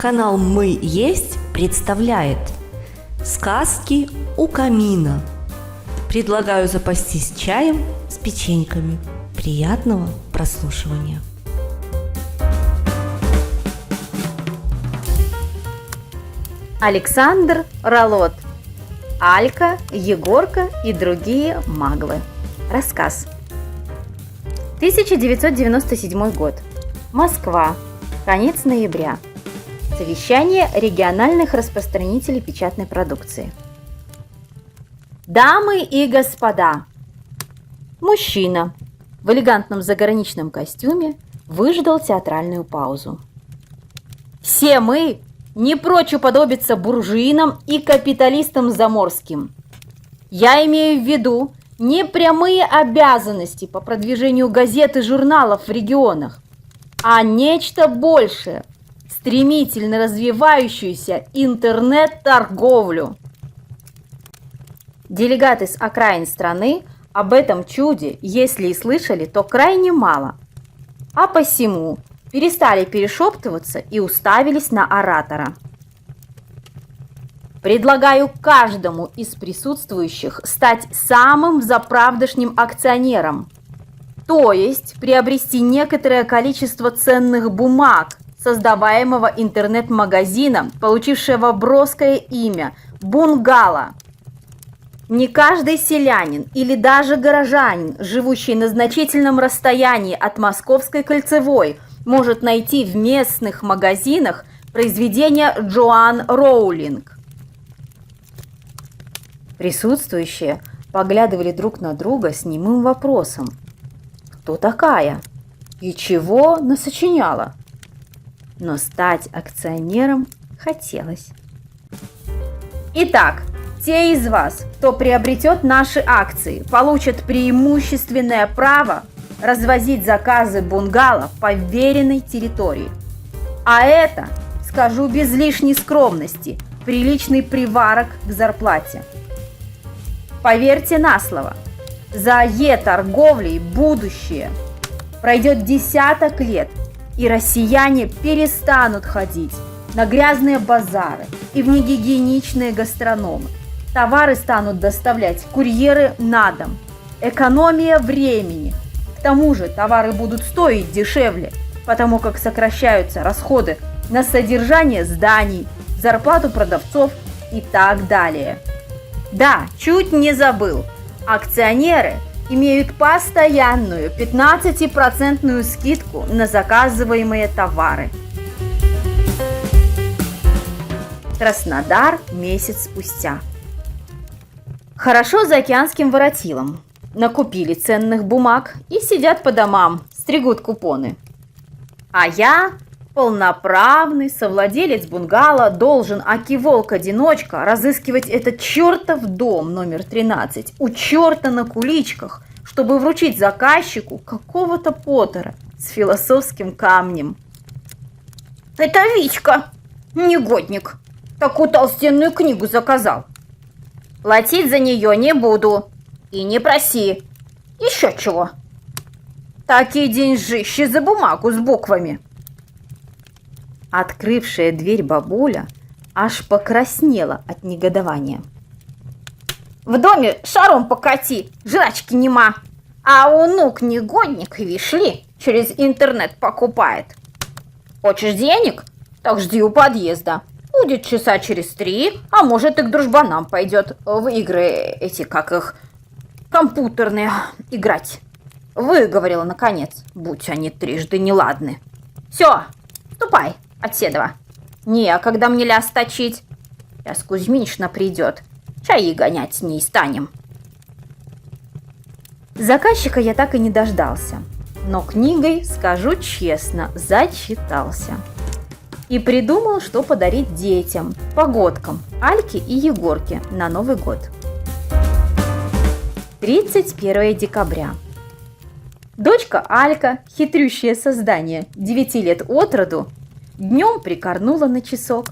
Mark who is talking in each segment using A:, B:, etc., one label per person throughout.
A: Канал «Мы есть» представляет сказки у камина. Предлагаю запастись чаем с печеньками. Приятного прослушивания.
B: Александр Ролот. Алька, Егорка и другие маглы. Рассказ. 1997 год. Москва. Конец ноября. Совещание региональных распространителей печатной продукции. Дамы и господа! Мужчина в элегантном заграничном костюме выждал театральную паузу. Все мы не прочь уподобиться буржуинам и капиталистам заморским. Я имею в виду не прямые обязанности по продвижению газет и журналов в регионах, а нечто большее, стремительно развивающуюся интернет-торговлю. Делегаты с окраин страны об этом чуде, если и слышали, то крайне мало, а посему перестали перешептываться и уставились на оратора. Предлагаю каждому из присутствующих стать самым заправдошним акционером, то есть приобрести некоторое количество ценных бумаг, создаваемого интернет-магазина, получившего броское имя «Бунгало». Не каждый селянин или даже горожанин, живущий на значительном расстоянии от Московской кольцевой, может найти в местных магазинах произведения Джоан Роулинг. Присутствующие поглядывали друг на друга с немым вопросом: кто такая и чего насочиняла? Но стать акционером хотелось. Итак, те из вас, кто приобретет наши акции, получат преимущественное право развозить заказы бунгало по вверенной территории. А это, скажу без лишней скромности, приличный приварок к зарплате. Поверьте на слово, за е-торговлей будущее. Пройдет десяток лет, и россияне перестанут ходить на грязные базары и в негигиеничные гастрономы. Товары станут доставлять курьеры на дом. Экономия времени. К тому же товары будут стоить дешевле, потому как сокращаются расходы на содержание зданий, зарплату продавцов и так далее. Да, чуть не забыл. Акционеры имеют постоянную 15% скидку на заказываемые товары. Краснодар месяц спустя. Хорошо заокеанским воротилам. Накупили ценных бумаг и сидят по домам, стригут купоны. А я, полноправный совладелец бунгало, должен аки-волк-одиночка разыскивать этот чертов дом номер 13 у черта на куличках, чтобы вручить заказчику какого-то Поттера с философским камнем. Это Витька, негодник, такую толстенную книгу заказал. Платить за нее не буду. И не проси. Еще чего. Такие деньжищи за бумагу с буквами. Открывшая дверь бабуля аж покраснела от негодования. В доме шаром покати, жрачки нема. А унук-негодник, вишь ли, через интернет покупает. Хочешь денег? Так жди у подъезда. Будет часа через 3, а может и к дружбанам пойдет в игры эти, как их, компьютерные играть. Выговорила наконец, будь они трижды неладны. Все, ступай, отседова. Некогда мне ляс точить. Сейчас Кузьминична придет, чаи гонять с ней станем. Заказчика я так и не дождался, но книгой, скажу честно, зачитался. И придумал, что подарить детям, погодкам, Альке и Егорке на Новый год. 31 декабря. Дочка Алька, хитрющее создание, 9 лет от роду, днем прикорнула на часок,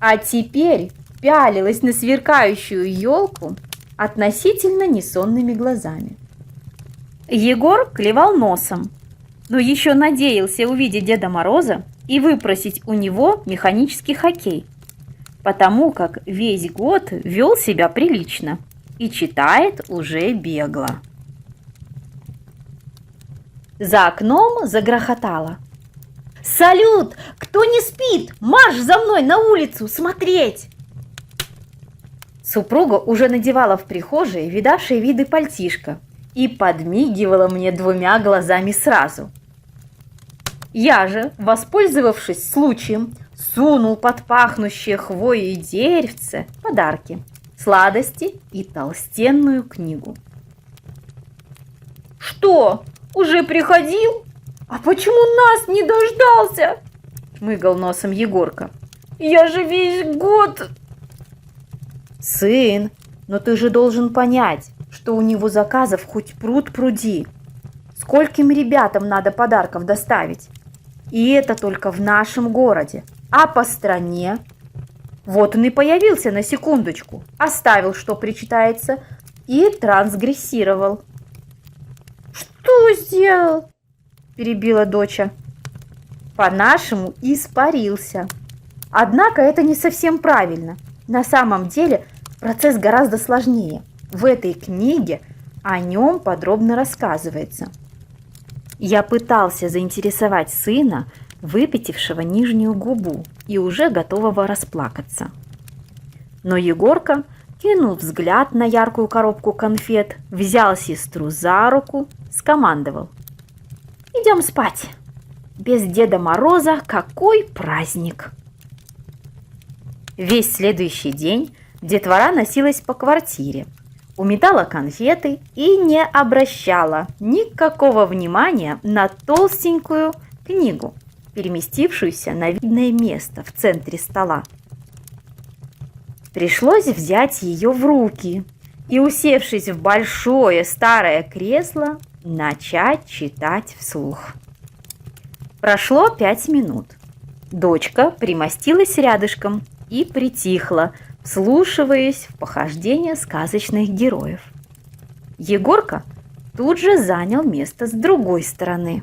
B: а теперь пялилась на сверкающую елку относительно несонными глазами. Егор клевал носом, но еще надеялся увидеть Деда Мороза и выпросить у него механический хоккей, потому как весь год вел себя прилично и читает уже бегло. За окном загрохотало. «Салют! Кто не спит? Марш за мной на улицу смотреть!» Супруга уже надевала в прихожей видавшие виды пальтишко и подмигивала мне двумя глазами сразу. Я же, воспользовавшись случаем, сунул под пахнущее хвоей деревце подарки, сладости и толстенную книгу. «Что, уже приходил? А почему нас не дождался?» – шмыгал носом Егорка. «Я же весь год...» «Сын, но ты же должен понять, что у него заказов хоть пруд пруди. Скольким ребятам надо подарков доставить? И это только в нашем городе. А по стране? Вот он и появился на секундочку, оставил, что причитается, и трансгрессировал». «Что сделал?» – перебила доча. «По-нашему испарился. Однако это не совсем правильно. На самом деле процесс гораздо сложнее. В этой книге о нем подробно рассказывается». Я пытался заинтересовать сына, выпятившего нижнюю губу и уже готового расплакаться. Но Егорка кинул взгляд на яркую коробку конфет, взял сестру за руку, скомандовал: «Идем спать. Без Деда Мороза какой праздник!» Весь следующий день детвора носилась по квартире, уметала конфеты и не обращала никакого внимания на толстенькую книгу, переместившуюся на видное место в центре стола. Пришлось взять ее в руки и, усевшись в большое старое кресло, начать читать вслух. Прошло 5 минут. Дочка примостилась рядышком и притихла, вслушиваясь в похождения сказочных героев. Егорка тут же занял место с другой стороны.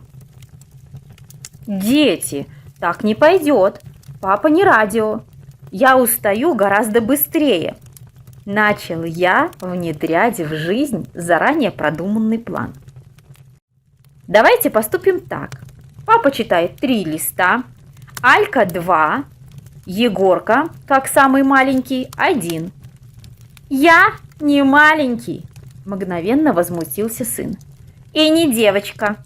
B: «Дети, так не пойдет. Папа не радио. Я устаю гораздо быстрее», – начал я внедрять в жизнь заранее продуманный план. «Давайте поступим так. Папа читает 3 листа, Алька 2, Егорка, как самый маленький, 1. «Я не маленький», – мгновенно возмутился сын. «И не девочка.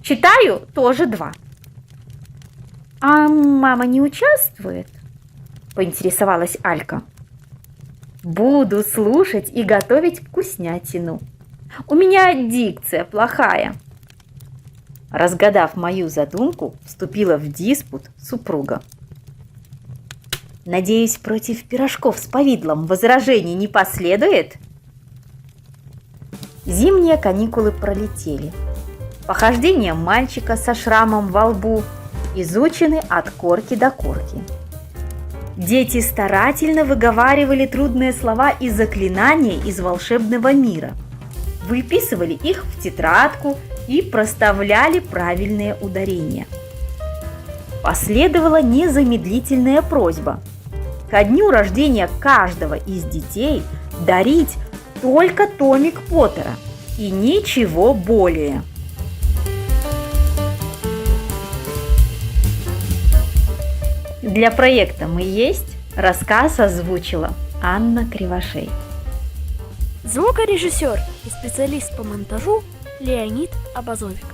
B: Читаю тоже 2. «А мама не участвует?» – поинтересовалась Алька. «Буду слушать и готовить вкуснятину. У меня дикция плохая». Разгадав мою задумку, вступила в диспут супруга. «Надеюсь, против пирожков с повидлом возражений не последует?» Зимние каникулы пролетели. Похождения мальчика со шрамом во лбу изучены от корки до корки. Дети старательно выговаривали трудные слова и заклинания из волшебного мира, выписывали их в тетрадку и проставляли правильные ударения. Последовала незамедлительная просьба ко дню рождения каждого из детей дарить только томик Поттера и ничего более. Для проекта «Мы есть» рассказ озвучила Анна Кривошей.
C: Звукорежиссер и специалист по монтажу Леонид Абазовик.